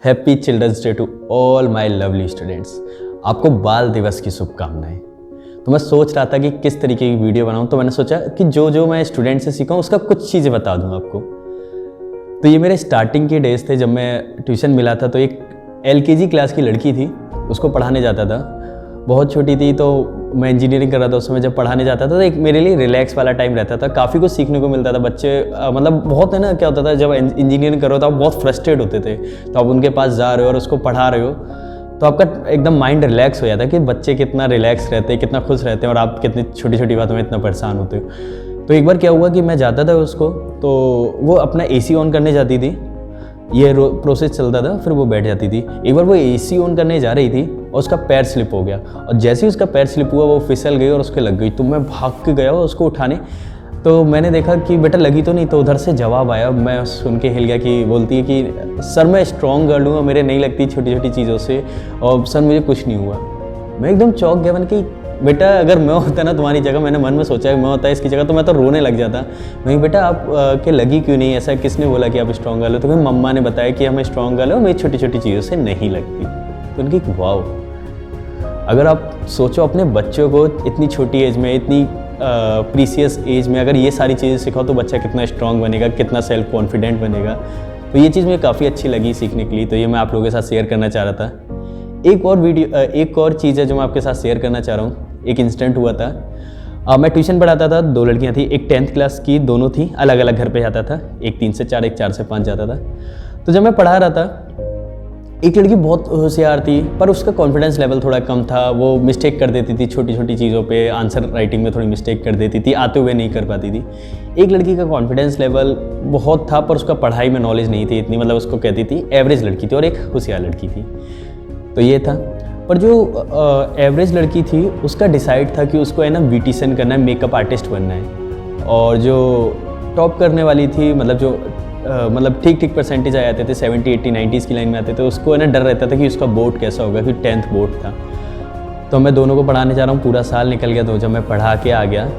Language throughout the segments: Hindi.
Happy children's day to all my lovely students. आपको बाल दिवस की शुभकामनाएं। तो मैं सोच रहा था कि किस तरीके की वीडियो बनाऊं, तो मैंने सोचा कि जो मैं स्टूडेंट से सीखा उसका कुछ चीज़ें बता दूं आपको। तो ये मेरे स्टार्टिंग के डेज थे जब मैं ट्यूशन मिला था। तो एक LKG क्लास की लड़की थी, उसको पढ़ाने जाता था। बहुत छोटी थी, तो मैं इंजीनियरिंग कर रहा था उस समय। जब पढ़ाने जाता था तो एक मेरे लिए रिलैक्स वाला टाइम रहता था, काफ़ी कुछ सीखने को मिलता था। बच्चे मतलब बहुत है ना, क्या होता था जब इंजीनियरिंग कर रहे हो तो आप बहुत फ्रस्ट्रेट होते थे, तो आप उनके पास जा रहे हो और उसको पढ़ा रहे हो तो आपका एकदम माइंड रिलैक्स हो जाता है कि बच्चे कितना रिलैक्स रहते हैं, कितना खुश रहते हैं और आप कितनी छोटी छोटी बातों में इतना परेशान होते हो। तो एक बार क्या हुआ कि मैं जाता था उसको, तो वो अपना AC ऑन करने जाती थी। ये प्रोसेस चलता था, फिर वो बैठ जाती थी। एक बार वो AC ऑन करने जा रही थी और उसका पैर स्लिप हो गया, और जैसे ही उसका पैर स्लिप हुआ वो फिसल गई और उसके लग गई। तो मैं भाग के गया उसको उठाने, तो मैंने देखा कि बेटा लगी तो नहीं। तो उधर से जवाब आया, मैं सुन के हिल गया कि बोलती है कि सर मैं स्ट्रॉन्ग गर्ल हूँ, मेरे नहीं लगती छोटी छोटी चीज़ों से, और सर मुझे कुछ नहीं हुआ। मैं एकदम चौंक गया। मैंने कि बेटा अगर मैं होता ना तुम्हारी जगह, मैंने मन में सोचा कि मैं होता इसकी जगह तो मैं तो रोने लग जाता। मैं बेटा आप के लगी क्यों नहीं, ऐसा किसने बोला कि आप स्ट्रॉन्ग गर्ल हो? तो फिर मम्मा ने बताया कि हम स्ट्रॉन्ग गर्ल हो, मेरी छोटी छोटी चीज़ों से नहीं लगती। तो उनकी वाओ, अगर आप सोचो अपने बच्चों को इतनी छोटी एज में, इतनी प्रीसियस एज में अगर ये सारी चीज़ें सिखाओ तो बच्चा कितना स्ट्रॉन्ग बनेगा, कितना सेल्फ कॉन्फिडेंट बनेगा। तो ये चीज़ मुझे काफ़ी अच्छी लगी सीखने के लिए, तो ये मैं आप लोगों के साथ शेयर करना चाह रहा था। एक और चीज़ है जो मैं आपके साथ शेयर करना चाह रहा हूँ। एक इंसिडेंट हुआ था। मैं ट्यूशन पढ़ाता था, 2 लड़कियाँ थी, एक 10th क्लास की, दोनों थी, अलग अलग घर पे जाता था। एक 3 से 4, एक 4 से 5 जाता था। तो जब मैं पढ़ा रहा था, एक लड़की बहुत होशियार थी, पर उसका कॉन्फिडेंस लेवल थोड़ा कम था। वो मिस्टेक कर देती थी छोटी छोटी चीज़ों पे, आंसर राइटिंग में थोड़ी मिस्टेक कर देती थी, आते हुए नहीं कर पाती थी। एक लड़की का कॉन्फिडेंस लेवल बहुत था, पर उसका पढ़ाई में नॉलेज नहीं थी इतनी, मतलब उसको कहती थी एवरेज लड़की थी, और एक होशियार लड़की थी। तो ये था। पर जो एवरेज लड़की थी उसका डिसाइड था कि उसको है ना ब्यूटिशियन करना है, मेकअप आर्टिस्ट बनना है। और जो टॉप करने वाली थी, मतलब जो मतलब ठीक ठीक परसेंटेज आ जाते थे, 70, 80, 90s की लाइन में आते थे, उसको है ना डर रहता था कि उसका बोर्ड कैसा होगा, क्योंकि 10th बोर्ड था। तो मैं दोनों को पढ़ाने जा रहा हूँ, पूरा साल निकल गया। तो जब मैं पढ़ा के आ गया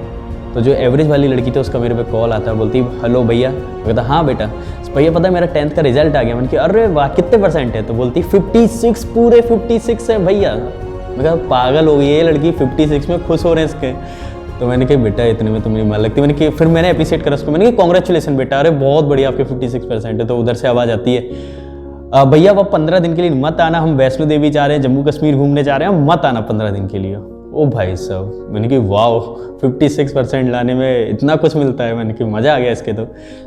तो जो एवरेज वाली लड़की थी उसका मेरे पे कॉल आता, बोलती हेलो भैया। मैं कहता हाँ बेटा। भैया पता है मेरा 10th का रिजल्ट आ गया। मैंने कहा अरे वाह, कितने परसेंट है? तो बोलती 56, पूरे 56 है भैया। मैं कहा पागल हो गई ये लड़की, 56 में खुश हो रहे हैं इसके। तो मैंने कहा बेटा इतने में तो मेरी मार लगती। मैंने कि फिर मैंने अप्रिशिएट करा उसको, मैंने कहा कॉन्ग्रेचुलेसन बेटा, अरे बहुत बढ़िया आपके 56% है। तो उधर से आवाज़ आती है भैया वो 15 दिन के लिए मत आना, हम वैष्णो देवी जा रहे हैं, जम्मू कश्मीर घूमने जा रहे हैं, मत आना 15 दिन के लिए। ओ भाई साहब, मैंने कि वाओ 56% लाने में इतना कुछ मिलता है। मैंने कि मज़ा आ गया इसके। तो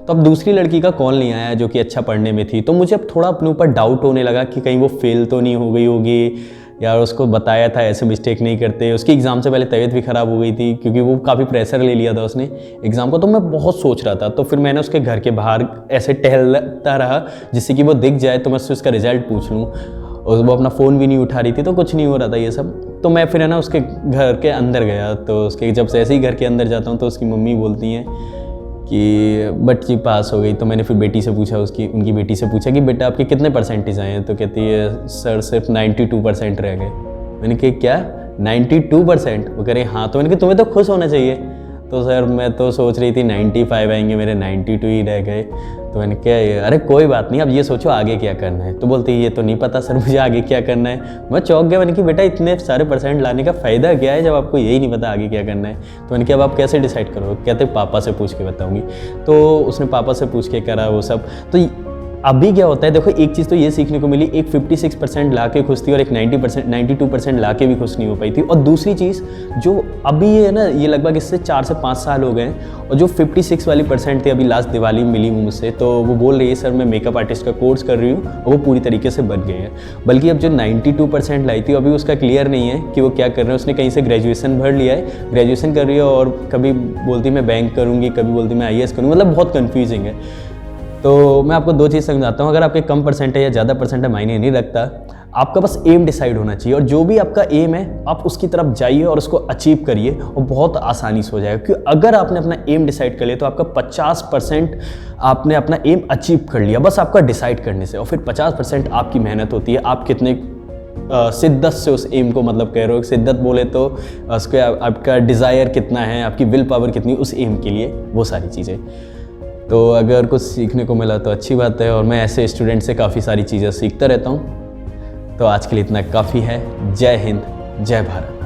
अब दूसरी लड़की का कॉल नहीं आया जो कि अच्छा पढ़ने में थी। तो मुझे अब थोड़ा अपने ऊपर डाउट होने लगा कि कहीं वो फेल तो नहीं हो गई होगी, यार उसको बताया था ऐसे मिस्टेक नहीं करते। उसकी एग्ज़ाम से पहले तबीयत भी ख़राब हो गई थी, क्योंकि वो काफ़ी प्रेशर ले लिया था उसने एग्ज़ाम को। तो मैं बहुत सोच रहा था। तो फिर मैंने उसके घर के बाहर ऐसे टहलता रहा जिससे कि वो दिख जाए तो मैं उससे उसका रिजल्ट पूछ लूँ। और वो अपना फ़ोन भी नहीं उठा रही थी, तो कुछ नहीं हो रहा था ये सब। तो मैं फिर है ना उसके घर के अंदर गया। तो उसके जब से ऐसे ही घर के अंदर जाता हूँ तो उसकी मम्मी बोलती हैं कि बच्ची पास हो गई। तो मैंने फिर बेटी से पूछा, उनकी बेटी से पूछा कि बेटा आपके कितने परसेंटेज आए हैं? तो कहती है सर सिर्फ 92% रह गए। मैंने कहा क्या 92%? वो कह रहे हाँ। तो मैंने कहा तुम्हें तो खुश होना चाहिए। तो सर मैं तो सोच रही थी 95 आएंगे, मेरे 92 ही रह गए। तो मैंने कहा अरे कोई बात नहीं, अब ये सोचो आगे क्या करना है। तो बोलती है ये तो नहीं पता सर मुझे आगे क्या करना है। मैं चौंक गया। मैंने कि बेटा इतने सारे परसेंट लाने का फ़ायदा क्या है जब आपको यही नहीं पता आगे क्या करना है? तो मैंने कहा अब आप कैसे डिसाइड करो? कहते पापा से पूछ के बताऊँगी। तो उसने पापा से पूछ के करा वो सब। तो अभी क्या होता है देखो, एक चीज़ तो ये सीखने को मिली, एक 56% ला के खुश थी और एक 92% ला के भी खुश नहीं हो पाई थी। और दूसरी चीज़ जो अभी ये है ना, ये लगभग इससे 4 से 5 साल हो गए हैं, और जो 56 वाली परसेंट थी अभी लास्ट दिवाली में मिली मुझसे, तो वो बोल रही है सर मैं मेकअप आर्टिस्ट का कोर्स कर रही हूँ, और वो पूरी तरीके से बन गई है। बल्कि अब जो 92% लाई थी अभी उसका क्लियर नहीं है कि वो क्या कर रहे हैं। उसने कहीं से ग्रेजुएशन भर लिया है, ग्रेजुएशन कर रही है, और कभी बोलती मैं बैंक करूँगी, कभी बोलती मैं IAS करूँगी, मतलब बहुत कन्फ्यूजिंग है। तो मैं आपको 2 चीज़ समझाता हूँ। अगर आपके कम परसेंट है या ज़्यादा परसेंट है मायने नहीं रखता, आपका बस एम डिसाइड होना चाहिए, और जो भी आपका एम है आप उसकी तरफ जाइए और उसको अचीव करिए, और बहुत आसानी से हो जाएगा। क्योंकि अगर आपने अपना एम डिसाइड कर लिया तो आपका 50% आपने अपना एम अचीव कर लिया बस आपका डिसाइड करने से, और फिर 50% आपकी मेहनत होती है। आप कितने शिद्दत से उस एम को मतलब कह रहे हो, शिद्दत बोले तो उसके आपका डिज़ायर कितना है, आपकी विल पावर कितनी उस एम के लिए, वो सारी चीज़ें। तो अगर कुछ सीखने को मिला तो अच्छी बात है, और मैं ऐसे स्टूडेंट से काफ़ी सारी चीज़ें सीखता रहता हूँ। तो आज के लिए इतना काफ़ी है। जय हिंद, जय भारत।